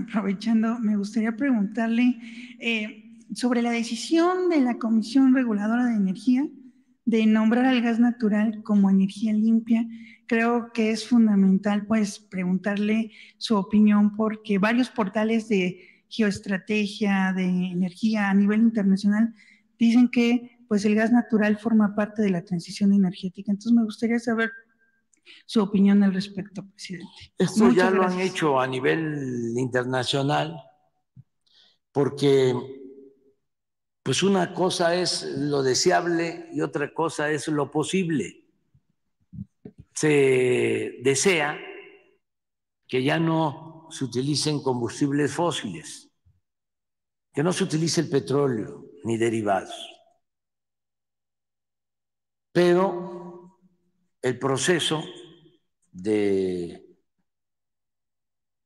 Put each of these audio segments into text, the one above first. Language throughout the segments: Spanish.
aprovechando, me gustaría preguntarle sobre la decisión de la Comisión Reguladora de Energía de nombrar al gas natural como energía limpia. Creo que es fundamental, pues, preguntarle su opinión porque varios portales de geoestrategia, de energía a nivel internacional dicen que, pues, el gas natural forma parte de la transición energética. Entonces, me gustaría saber su opinión al respecto, presidente. Esto ya lo han hecho a nivel internacional, porque pues una cosa es lo deseable y otra cosa es lo posible. Se desea que ya no se utilicen combustibles fósiles, que no se utilice el petróleo ni derivados. Pero el proceso de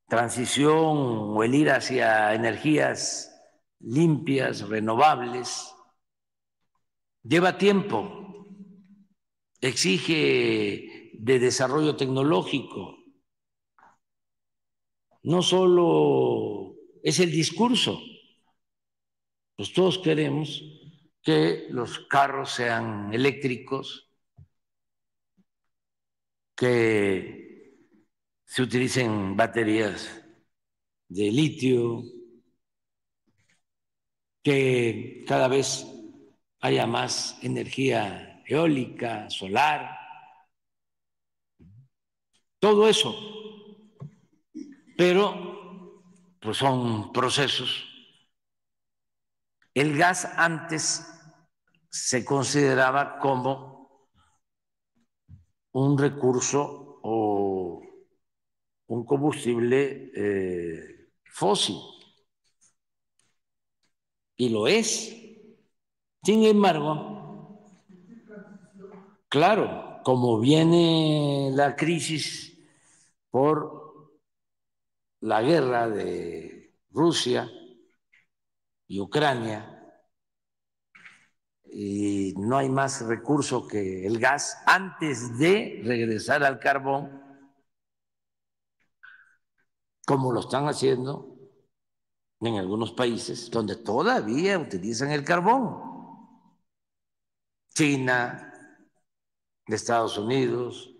transición o el ir hacia energías limpias, renovables, lleva tiempo, exige de desarrollo tecnológico. No solo es el discurso, pues todos queremos que los carros sean eléctricos, que se utilicen baterías de litio, que cada vez haya más energía eólica, solar, todo eso. Pero pues son procesos. El gas antes se consideraba como un recurso o un combustible fósil, y lo es. Sin embargo, claro, como viene la crisis por la guerra de Rusia y Ucrania, y no hay más recurso que el gas antes de regresar al carbón, como lo están haciendo en algunos países donde todavía utilizan el carbón. China, Estados Unidos,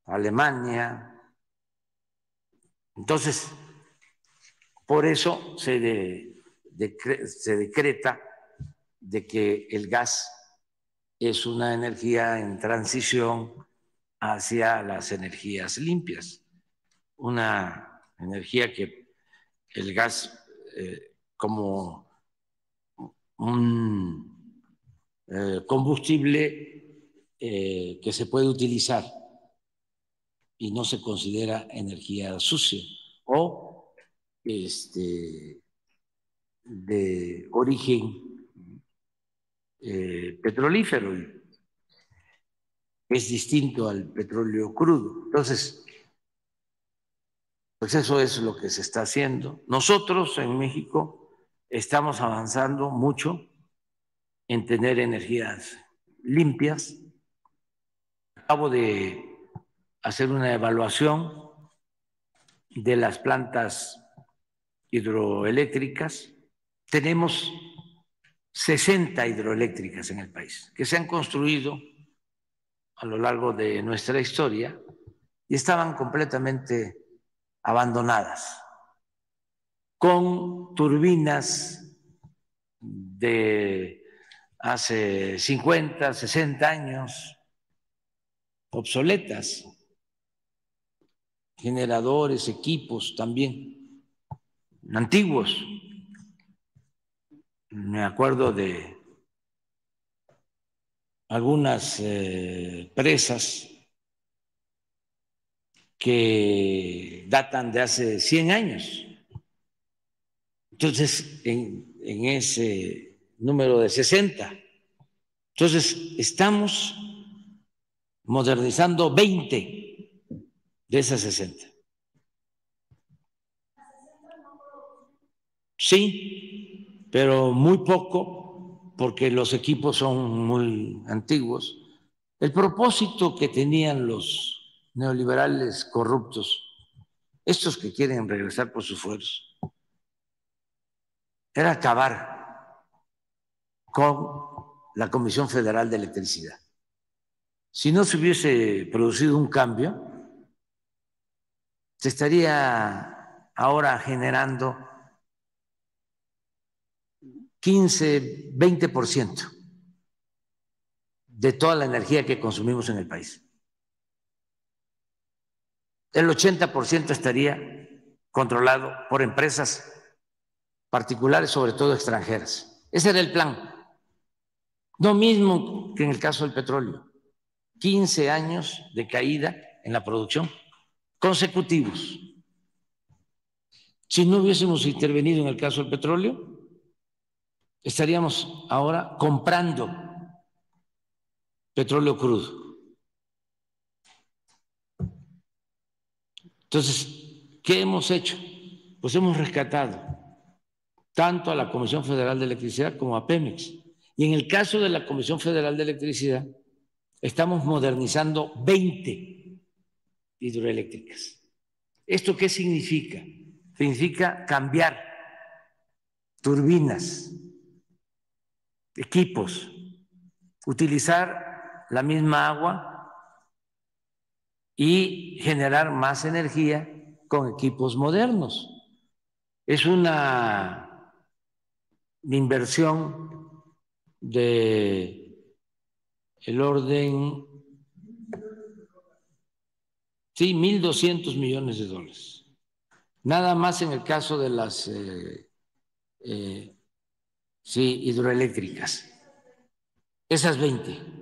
Alemania. Entonces, por eso se decreta de que el gas es una energía en transición hacia las energías limpias, una energía que el gas como un combustible que se puede utilizar y no se considera energía sucia o de origen petrolífero. Es distinto al petróleo crudo. Entonces, pues eso es lo que se está haciendo. Nosotros en México estamos avanzando mucho en tener energías limpias. Acabo de hacer una evaluación de las plantas hidroeléctricas. Tenemos 60 hidroeléctricas en el país que se han construido a lo largo de nuestra historia y estaban completamente abandonadas, con turbinas de hace 50, 60 años, obsoletas, generadores, equipos también antiguos. Me acuerdo de algunas presas que datan de hace 100 años. Entonces, en ese número de 60. Entonces, estamos modernizando 20 de esas 60. Sí, pero muy poco porque los equipos son muy antiguos. El propósito que tenían los neoliberales corruptos estos que quieren regresar por sus fueros, era acabar con la Comisión Federal de Electricidad. Si no se hubiese producido un cambio, se estaría ahora generando 15, 20% de toda la energía que consumimos en el país. El 80% estaría controlado por empresas particulares, sobre todo extranjeras. Ese era el plan. Lo mismo que en el caso del petróleo. 15 años de caída en la producción consecutivos. Si no hubiésemos intervenido en el caso del petróleo, estaríamos ahora comprando petróleo crudo. Entonces, ¿qué hemos hecho? Pues hemos rescatado tanto a la Comisión Federal de Electricidad como a Pemex. Y en el caso de la Comisión Federal de Electricidad, estamos modernizando 20 hidroeléctricas. ¿Esto qué significa? Significa cambiar turbinas, equipos, utilizar la misma agua y generar más energía con equipos modernos. Es una inversión de el orden, sí, 1.200 millones de dólares. Nada más en el caso de las sí, hidroeléctricas. Esas 20.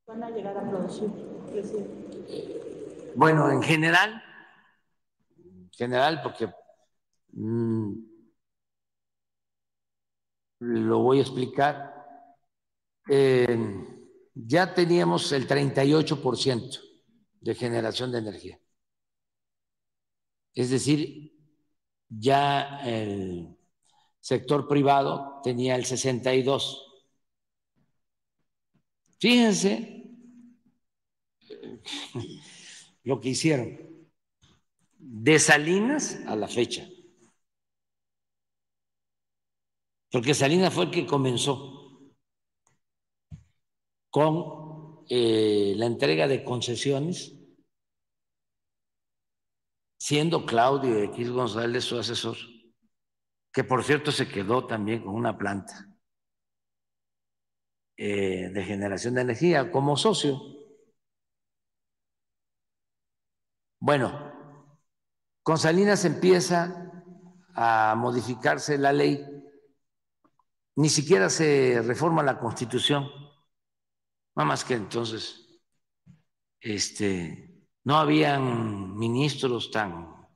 ¿Van a llegar a producir, presidente? Bueno, en general, porque lo voy a explicar, ya teníamos el 38% de generación de energía. Es decir, ya el sector privado tenía el 62%. Fíjense lo que hicieron de Salinas a la fecha. Porque Salinas fue el que comenzó con la entrega de concesiones, siendo Claudio X González su asesor, que por cierto se quedó también con una planta de generación de energía como socio. Bueno, con Salinas empieza a modificarse la ley, ni siquiera se reforma la Constitución, nada más que entonces no habían ministros tan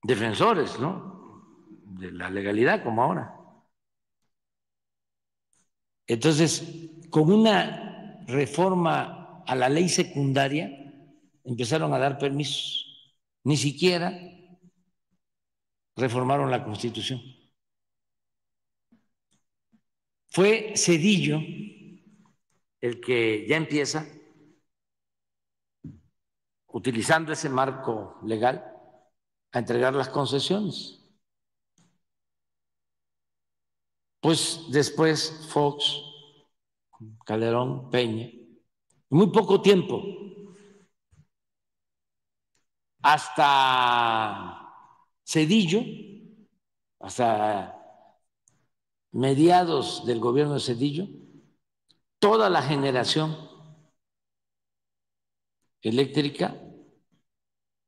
defensores, ¿no?, de la legalidad como ahora. Entonces, con una reforma a la ley secundaria, empezaron a dar permisos. Ni siquiera reformaron la Constitución. Fue Zedillo el que ya empieza, utilizando ese marco legal, a entregar las concesiones. Pues después Fox, Calderón, Peña, en muy poco tiempo, hasta Zedillo, hasta mediados del gobierno de Zedillo, toda la generación eléctrica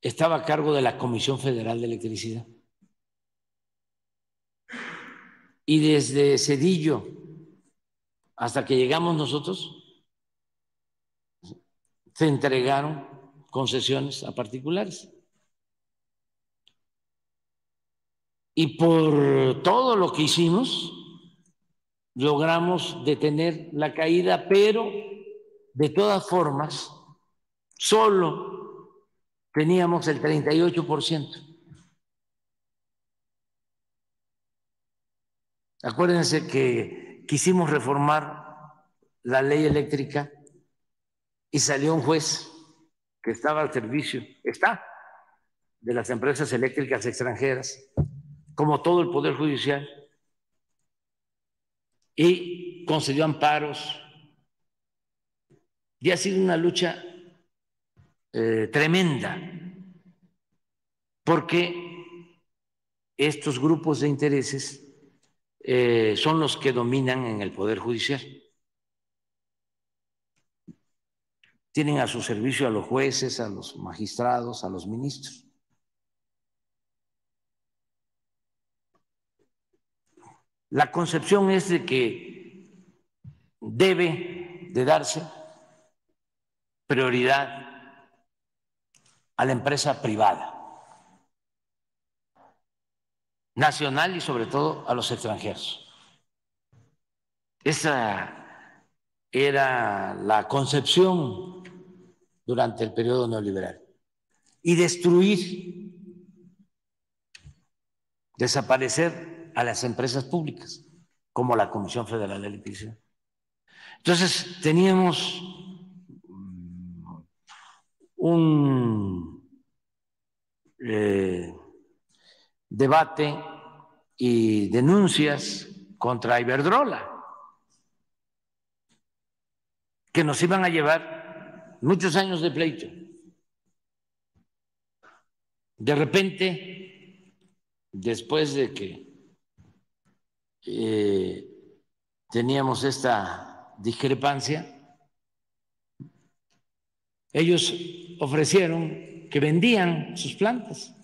estaba a cargo de la Comisión Federal de Electricidad. Y desde Zedillo hasta que llegamos nosotros, se entregaron concesiones a particulares. Y por todo lo que hicimos, logramos detener la caída, pero de todas formas, solo teníamos el 38%. Acuérdense que quisimos reformar la ley eléctrica y salió un juez que estaba al servicio, está, de las empresas eléctricas extranjeras, como todo el Poder Judicial, y concedió amparos. Y ha sido una lucha tremenda, porque estos grupos de intereses son los que dominan en el Poder Judicial. Tienen a su servicio a los jueces, a los magistrados, a los ministros. La concepción es de que debe de darse prioridad a la empresa privada, nacional y sobre todo a los extranjeros. Esa era la concepción durante el periodo neoliberal. Y destruir, desaparecer a las empresas públicas, como la Comisión Federal de Electricidad. Entonces, teníamos un debate y denuncias contra Iberdrola, que nos iban a llevar muchos años de pleito. De repente, después de que teníamos esta discrepancia, ellos ofrecieron que vendían sus plantas.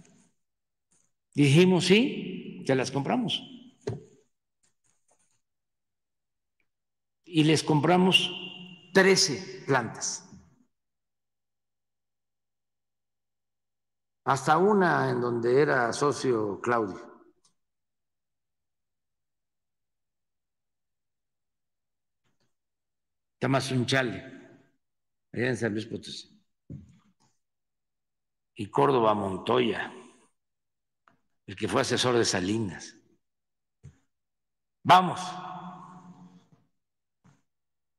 Dijimos, sí, te las compramos. Y les compramos 13 plantas. Hasta una en donde era socio Claudio. Tamazunchale, allá en San Luis Potosí. Y Córdoba Montoya, el que fue asesor de Salinas. Vamos.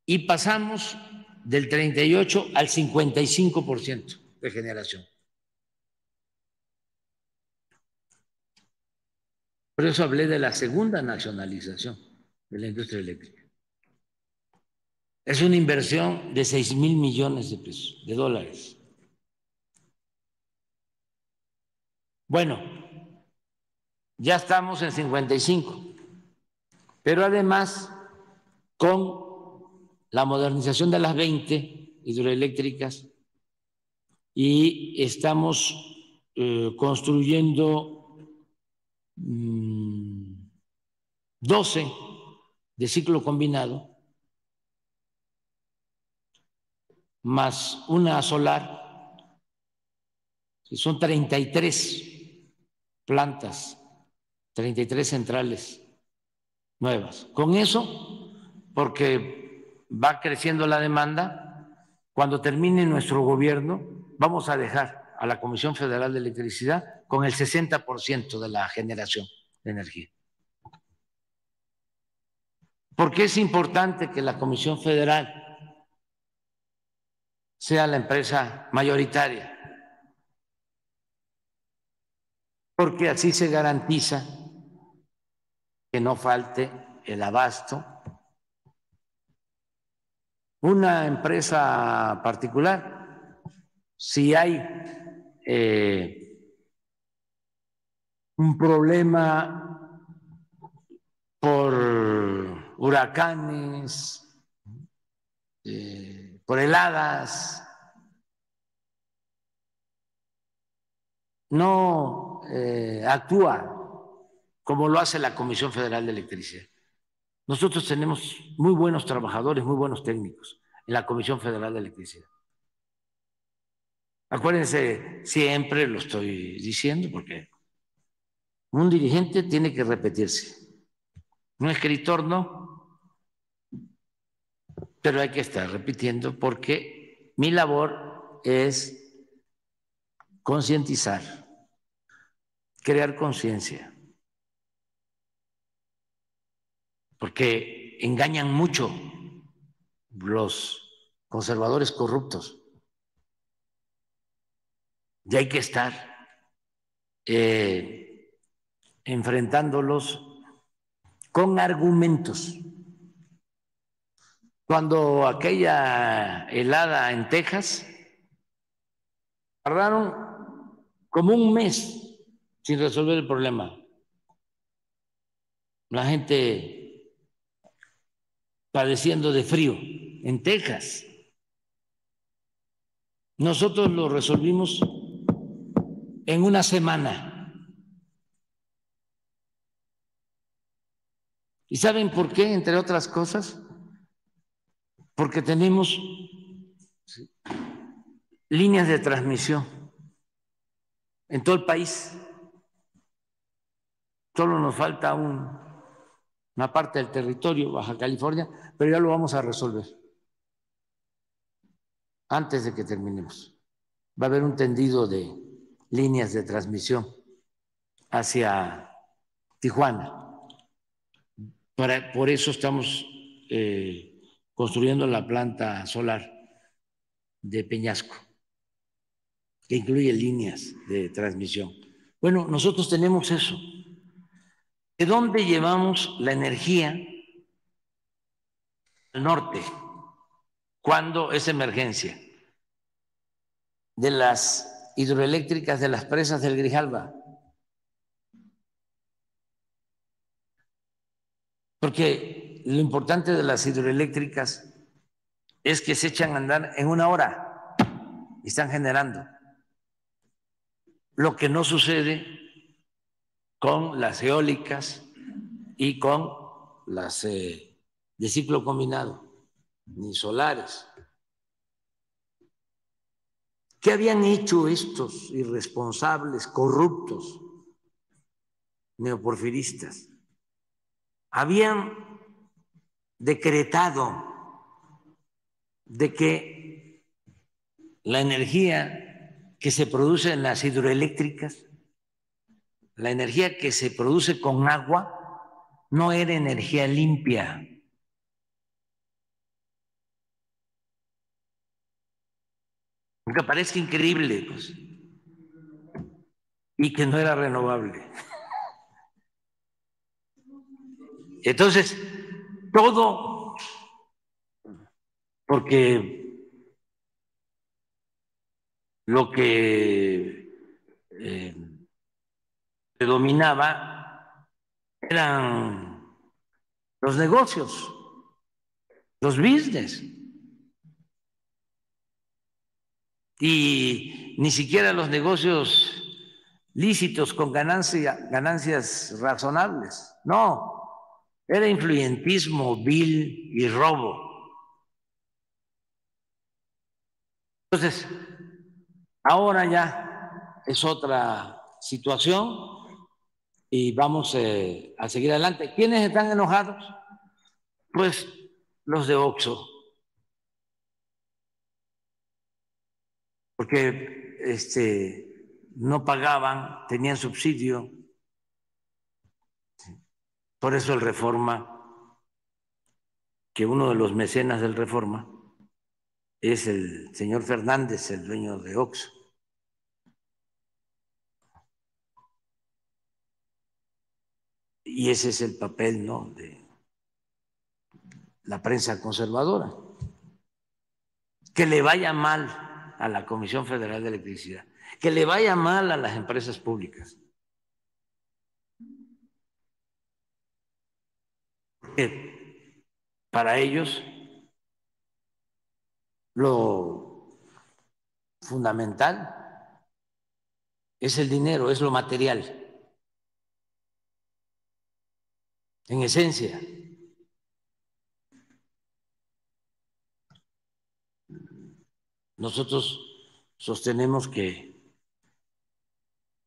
Y pasamos del 38 al 55% de generación. Por eso hablé de la segunda nacionalización de la industria eléctrica. Es una inversión de 6,000 millones de pesos, de dólares. Bueno, ya estamos en 55, pero además con la modernización de las 20 hidroeléctricas y estamos construyendo 12 de ciclo combinado, más una solar, que son 33 plantas, 33 centrales nuevas. Con eso, porque va creciendo la demanda, cuando termine nuestro gobierno, vamos a dejar a la Comisión Federal de Electricidad con el 60% de la generación de energía. ¿Por qué es importante que la Comisión Federal sea la empresa mayoritaria? Porque así se garantiza que no falte el abasto. Una empresa particular, si hay un problema por huracanes, por heladas, no actúa como lo hace la Comisión Federal de Electricidad. Nosotros tenemos muy buenos trabajadores, muy buenos técnicos en la Comisión Federal de Electricidad. Acuérdense, siempre lo estoy diciendo, porque un dirigente tiene que repetirse. Un escritor no, pero hay que estar repitiendo porque mi labor es concientizar, crear conciencia, porque engañan mucho los conservadores corruptos. Y hay que estar enfrentándolos con argumentos. Cuando aquella helada en Texas, tardaron como un mes sin resolver el problema. La gente padeciendo de frío en Texas. Nosotros lo resolvimos en una semana. ¿Y saben por qué? Entre otras cosas, porque tenemos líneas de transmisión en todo el país. Solo nos falta una parte del territorio, Baja California, pero ya lo vamos a resolver antes de que terminemos. Va a haber un tendido de líneas de transmisión hacia Tijuana. Por eso estamos construyendo la planta solar de Peñasco, que incluye líneas de transmisión. Bueno, nosotros tenemos eso. ¿De dónde llevamos la energía al norte cuando es emergencia? De las hidroeléctricas de las presas del Grijalba. Porque lo importante de las hidroeléctricas es que se echan a andar en una hora y están generando. Lo que no sucede con las eólicas y con las de ciclo combinado, ni solares. ¿Qué habían hecho estos irresponsables, corruptos, neoporfiristas? Habían decretado de que la energía que se produce en las hidroeléctricas, la energía que se produce con agua, no era energía limpia. Aunque parezca increíble, pues, y que no era renovable. Entonces, todo porque lo que predominaba eran los negocios, los business. Y ni siquiera los negocios lícitos con ganancias razonables. No, era influyentismo, vil y robo. Entonces, ahora ya es otra situación y vamos a seguir adelante. ¿Quiénes están enojados? Pues los de Oxxo. Porque no pagaban, tenían subsidio. Por eso el Reforma, que uno de los mecenas del Reforma es el señor Fernández, el dueño de Oxxo. Y ese es el papel, ¿no?, de la prensa conservadora. Que le vaya mal a la Comisión Federal de Electricidad, que le vaya mal a las empresas públicas. Para ellos lo fundamental es el dinero, es lo material, en esencia. Nosotros sostenemos que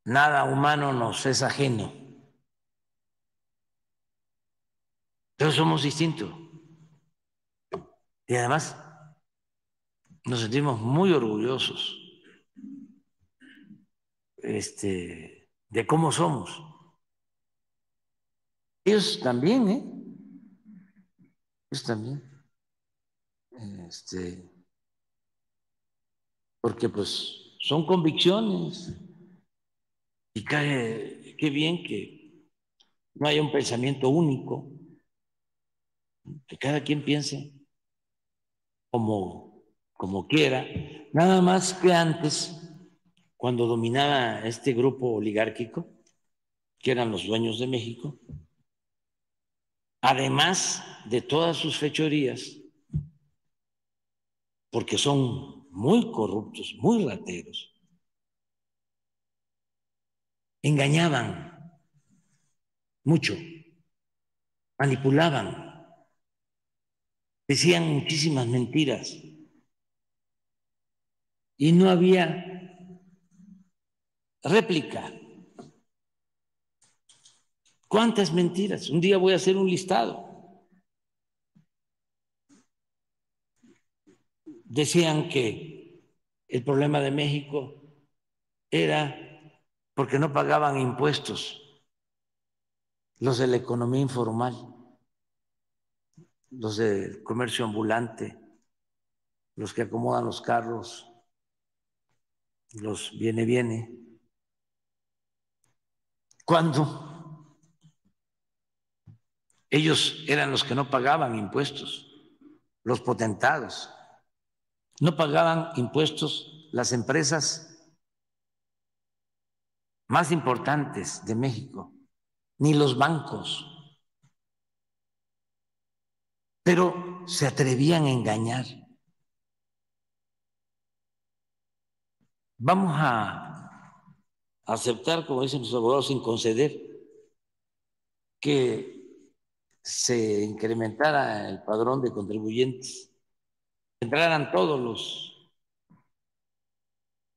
nada humano nos es ajeno, pero somos distintos. Y además nos sentimos muy orgullosos de cómo somos. Ellos también, ellos también. porque pues son convicciones y qué bien que no haya un pensamiento único, que cada quien piense como quiera, nada más que antes, cuando dominaba este grupo oligárquico, que eran los dueños de México, además de todas sus fechorías, porque son muy corruptos, muy rateros, engañaban mucho, manipulaban, decían muchísimas mentiras y no había réplica. ¿Cuántas mentiras? Un día voy a hacer un listado. Decían que el problema de México era porque no pagaban impuestos los de la economía informal, los del comercio ambulante, los que acomodan los carros, los viene. Cuando ellos eran los que no pagaban impuestos, los potentados, no pagaban impuestos las empresas más importantes de México, ni los bancos, pero se atrevían a engañar. Vamos a aceptar, como dicen los abogados, sin conceder, que se incrementara el padrón de contribuyentes, entraran todos los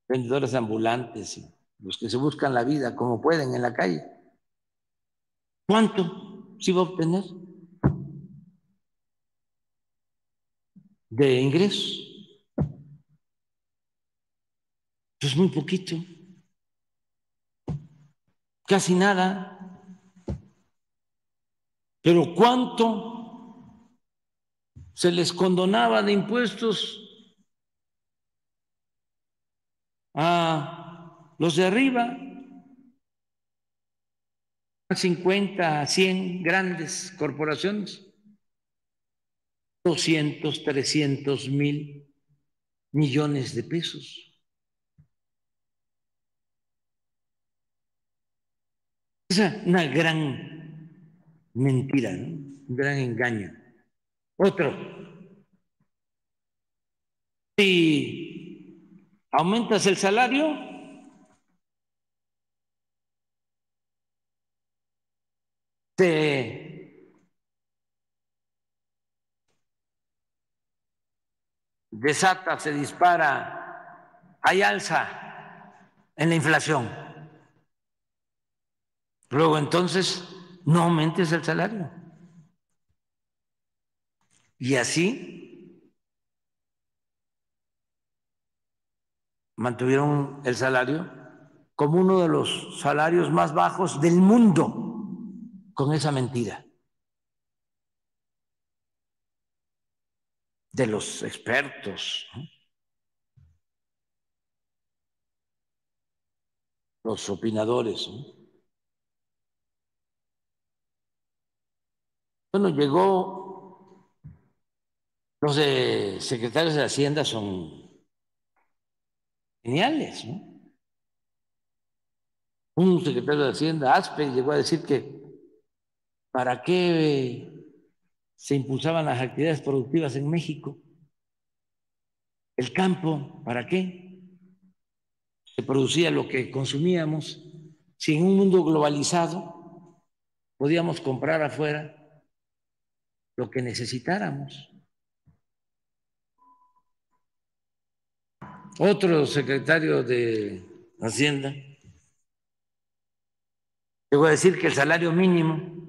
vendedores ambulantes y los que se buscan la vida como pueden en la calle. ¿Cuánto se iba a obtener de ingresos? Pues muy poquito, casi nada. Pero ¿cuánto se les condonaba de impuestos a los de arriba? 50, 100 grandes corporaciones, 200, 300 mil millones de pesos. Es una gran mentira, ¿no? Un gran engaño. Otro, si aumentas el salario, te desata, se dispara, hay alza en la inflación. Luego entonces no aumentes el salario. Y así mantuvieron el salario como uno de los salarios más bajos del mundo con esa mentira de los expertos, ¿no? Los opinadores, ¿no? Bueno, llegó, los de secretarios de Hacienda son geniales, ¿no? Un secretario de Hacienda, Aspe, llegó a decir que para qué se impulsaban las actividades productivas en México, el campo, ¿para qué se producía lo que consumíamos? Si en un mundo globalizado podíamos comprar afuera lo que necesitáramos. Otro secretario de Hacienda llegó a decir que el salario mínimo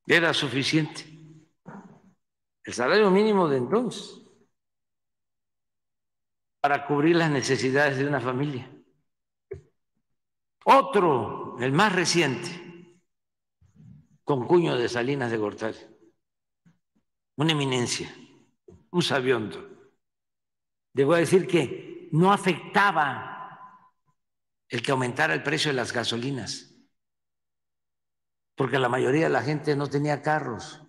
era suficiente. El salario mínimo de entonces para cubrir las necesidades de una familia. Otro, el más reciente, con Cuño de Salinas de Gortari, una eminencia, un sabiondo, Debo decir que no afectaba el que aumentara el precio de las gasolinas, porque la mayoría de la gente no tenía carros.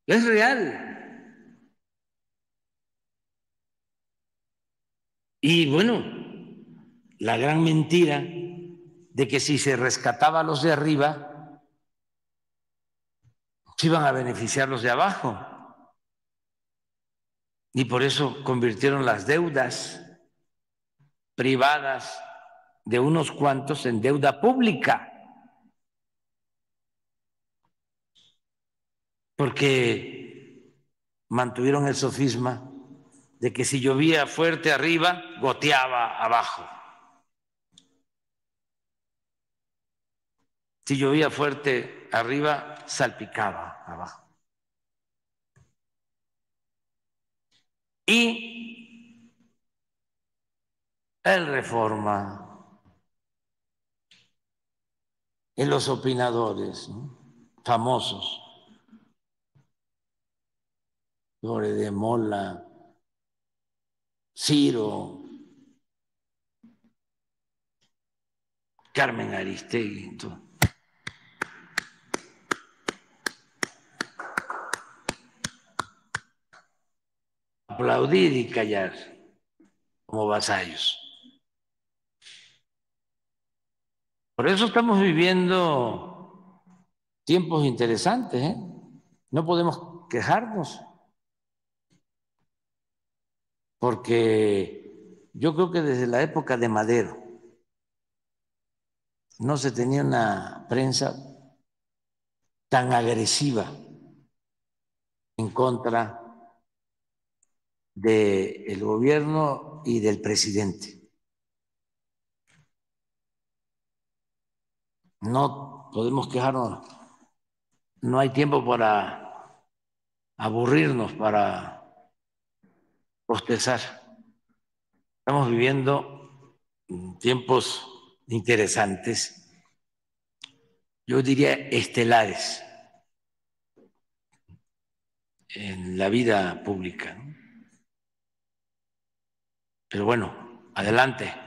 Es real. Y bueno, la gran mentira de que si se rescataba a los de arriba, se iban a beneficiar los de abajo. Y por eso convirtieron las deudas privadas de unos cuantos en deuda pública, porque mantuvieron el sofisma de que si llovía fuerte arriba, goteaba abajo. Si llovía fuerte arriba, salpicaba abajo. Y el Reforma, y los opinadores, ¿no?, famosos, Lore de Mola, Ciro, Carmen Aristegui, todo. Aplaudir y callar como vasallos. Por eso estamos viviendo tiempos interesantes, ¿eh? No podemos quejarnos, porque yo creo que desde la época de Madero no se tenía una prensa tan agresiva en contra del gobierno y del presidente. No podemos quejarnos, no hay tiempo para aburrirnos, para bostezar. Estamos viviendo tiempos interesantes, yo diría estelares en la vida pública, ¿no? Pero bueno, adelante.